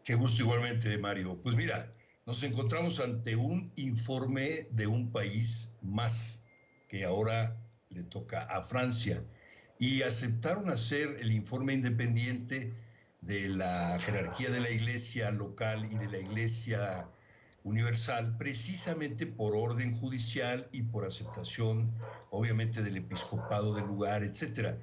Qué gusto igualmente, Mario. Pues mira, nos encontramos ante un informe de un país más que ahora le toca a Francia y aceptaron hacer el informe independiente de la jerarquía de la iglesia local y de la iglesia universal, precisamente por orden judicial y por aceptación, obviamente, del episcopado del lugar, etcétera.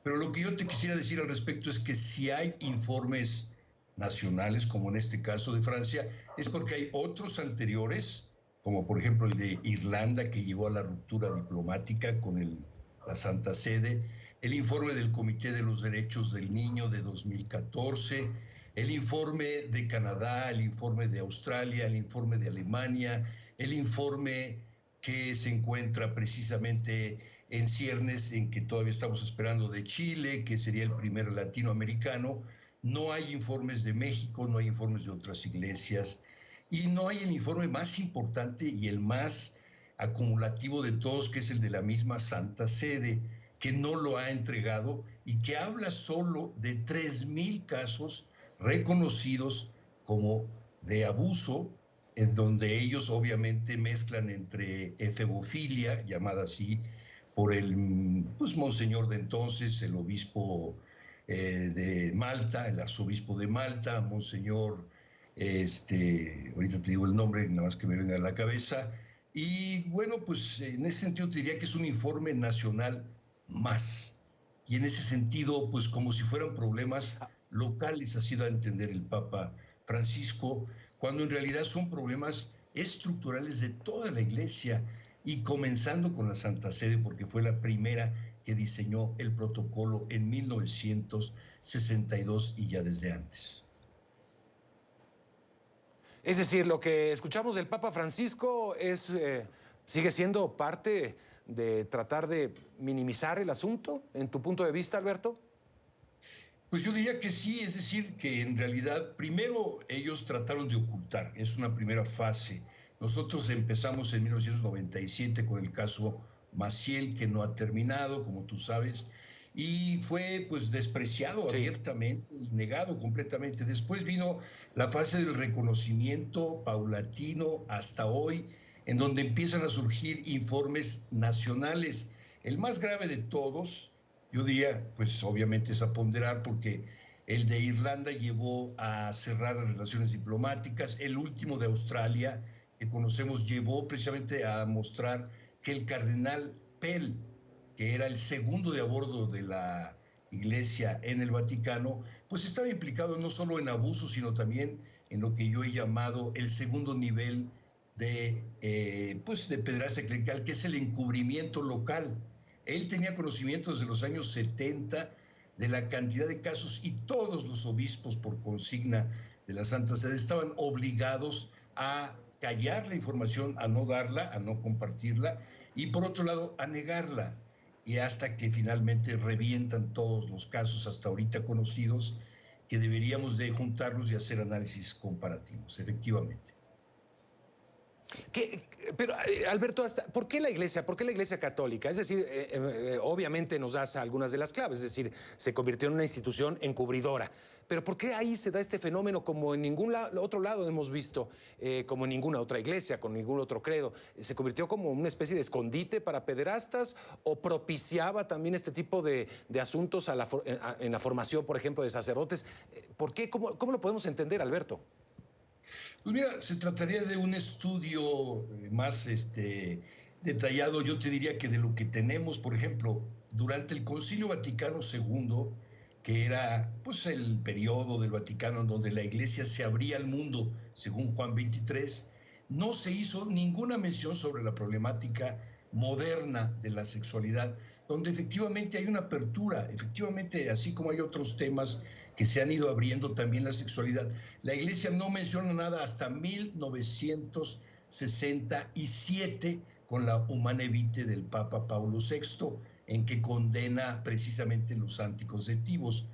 Pero lo que yo te quisiera decir al respecto es que si hay informes nacionales, como en este caso de Francia, es porque hay otros anteriores, como por ejemplo el de Irlanda, que llevó a la ruptura diplomática con la Santa Sede, el informe del Comité de los Derechos del Niño de 2014, el informe de Canadá, el informe de Australia, el informe de Alemania, el informe que se encuentra precisamente en ciernes, en que todavía estamos esperando, de Chile, que sería el primer latinoamericano. No hay informes de México, no hay informes de otras iglesias y no hay el informe más importante y el más acumulativo de todos, que es el de la misma Santa Sede, que no lo ha entregado y que habla solo de 3,000 casos reconocidos como de abuso, en donde ellos obviamente mezclan entre efebofilia, llamada así por el pues, monseñor de entonces, el obispo de Malta, el arzobispo de Malta, monseñor, ahorita te digo el nombre, nada más que me venga a la cabeza, y bueno, pues en ese sentido te diría que es un informe nacional más, y en ese sentido, pues como si fueran problemas locales, ha sido a entender el Papa Francisco, cuando en realidad son problemas estructurales de toda la Iglesia, y comenzando con la Santa Sede, porque fue la primera que diseñó el protocolo en 1962 y ya desde antes. Es decir, lo que escuchamos del Papa Francisco sigue siendo parte de tratar de minimizar el asunto, en tu punto de vista, Alberto. Pues yo diría que sí, es decir, que en realidad primero ellos trataron de ocultar, es una primera fase. Nosotros empezamos en 1997 con el caso Maciel, que no ha terminado, como tú sabes, y fue pues despreciado Sí. abiertamente y negado completamente. Después vino la fase del reconocimiento paulatino hasta hoy, en donde empiezan a surgir informes nacionales. El más grave de todos, yo diría, pues obviamente es a ponderar, porque el de Irlanda llevó a cerrar las relaciones diplomáticas, el último de Australia, que conocemos, llevó precisamente a mostrar que el cardenal Pell, que era el segundo de a bordo de la iglesia en el Vaticano, pues estaba implicado no solo en abusos, sino también en lo que yo he llamado el segundo nivel pues de pederastia clerical, que es el encubrimiento local. Él tenía conocimiento desde los años 70 de la cantidad de casos, y todos los obispos, por consigna de la Santa Sede, estaban obligados a callar la información, a no darla, a no compartirla, y por otro lado a negarla, y hasta que finalmente revientan todos los casos hasta ahorita conocidos, que deberíamos de juntarlos y hacer análisis comparativos, efectivamente. Pero, Alberto, ¿por qué la Iglesia? ¿Por qué la Iglesia católica? Es decir, obviamente nos das algunas de las claves, es decir, se convirtió en una institución encubridora. Pero ¿por qué ahí se da este fenómeno como en ningún otro lado hemos visto, como en ninguna otra iglesia, con ningún otro credo? ¿Se convirtió como una especie de escondite para pederastas o propiciaba también este tipo de asuntos en la formación, por ejemplo, de sacerdotes? ¿Por qué? ¿Cómo lo podemos entender, Alberto? Pues mira, se trataría de un estudio más detallado. Yo te diría que de lo que tenemos, por ejemplo, durante el Concilio Vaticano II, que era pues el periodo del Vaticano en donde la Iglesia se abría al mundo, según Juan 23, no se hizo ninguna mención sobre la problemática moderna de la sexualidad, donde efectivamente hay una apertura, efectivamente, así como hay otros temas que se han ido abriendo, también la sexualidad. La Iglesia no menciona nada hasta 1967, con la Humanae Vitae del Papa Paulo VI, en que condena precisamente los anticonceptivos.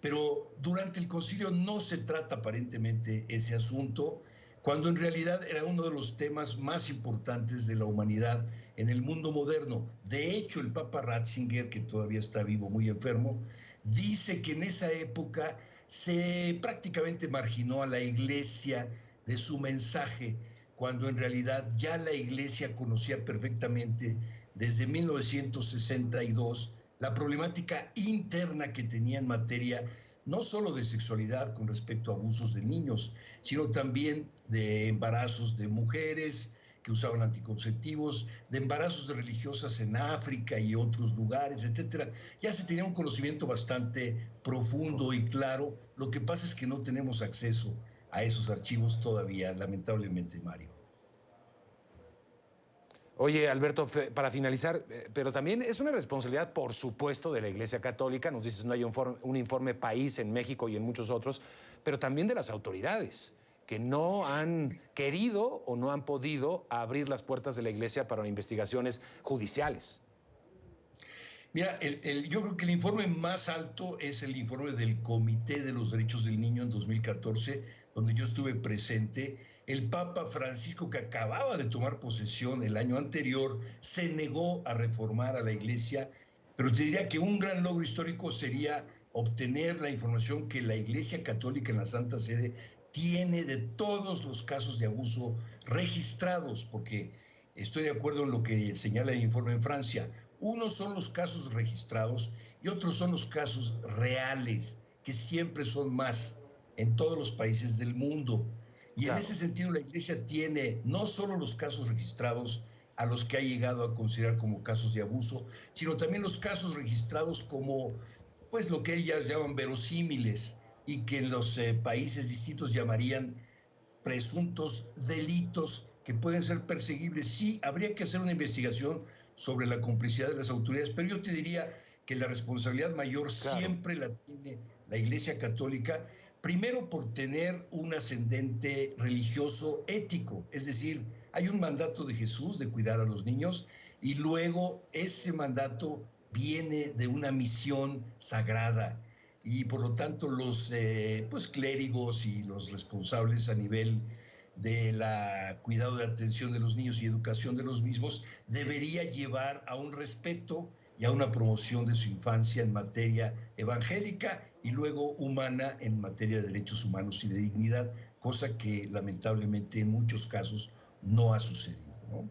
Pero durante el concilio no se trata aparentemente ese asunto, cuando en realidad era uno de los temas más importantes de la humanidad en el mundo moderno. De hecho, el Papa Ratzinger, que todavía está vivo, muy enfermo, dice que en esa época se prácticamente marginó a la Iglesia de su mensaje, cuando en realidad ya la Iglesia conocía perfectamente desde 1962 la problemática interna que tenía en materia no solo de sexualidad con respecto a abusos de niños, sino también de embarazos de mujeres que usaban anticonceptivos, de embarazos de religiosas en África y otros lugares, etcétera. Ya se tenía un conocimiento bastante profundo y claro. Lo que pasa es que no tenemos acceso a esos archivos todavía, lamentablemente, Mario. Oye, Alberto, para finalizar, pero también es una responsabilidad, por supuesto, de la Iglesia Católica. Nos dices, no hay un informe país en México y en muchos otros, pero también de las autoridades, que no han querido o no han podido abrir las puertas de la Iglesia para investigaciones judiciales. Mira, yo creo que el informe más alto es el informe del Comité de los Derechos del Niño en 2014, donde yo estuve presente. El Papa Francisco, que acababa de tomar posesión el año anterior, se negó a reformar a la Iglesia, pero te diría que un gran logro histórico sería obtener la información que la Iglesia Católica en la Santa Sede tiene de todos los casos de abuso registrados, porque estoy de acuerdo en lo que señala el informe en Francia. Unos son los casos registrados y otros son los casos reales, que siempre son más en todos los países del mundo. Y claro, en ese sentido la Iglesia tiene no solo los casos registrados a los que ha llegado a considerar como casos de abuso, sino también los casos registrados como, pues, lo que ellas llaman verosímiles y que en los países distintos llamarían presuntos delitos que pueden ser perseguibles. Sí, habría que hacer una investigación sobre la complicidad de las autoridades, pero yo te diría que la responsabilidad mayor siempre la tiene la Iglesia Católica, primero por tener un ascendente religioso ético, es decir, hay un mandato de Jesús de cuidar a los niños y luego ese mandato viene de una misión sagrada y por lo tanto los pues, clérigos y los responsables a nivel de la cuidado de atención de los niños y educación de los mismos debería llevar a un respeto y a una promoción de su infancia en materia evangélica y luego humana en materia de derechos humanos y de dignidad, cosa que lamentablemente en muchos casos no ha sucedido, ¿no?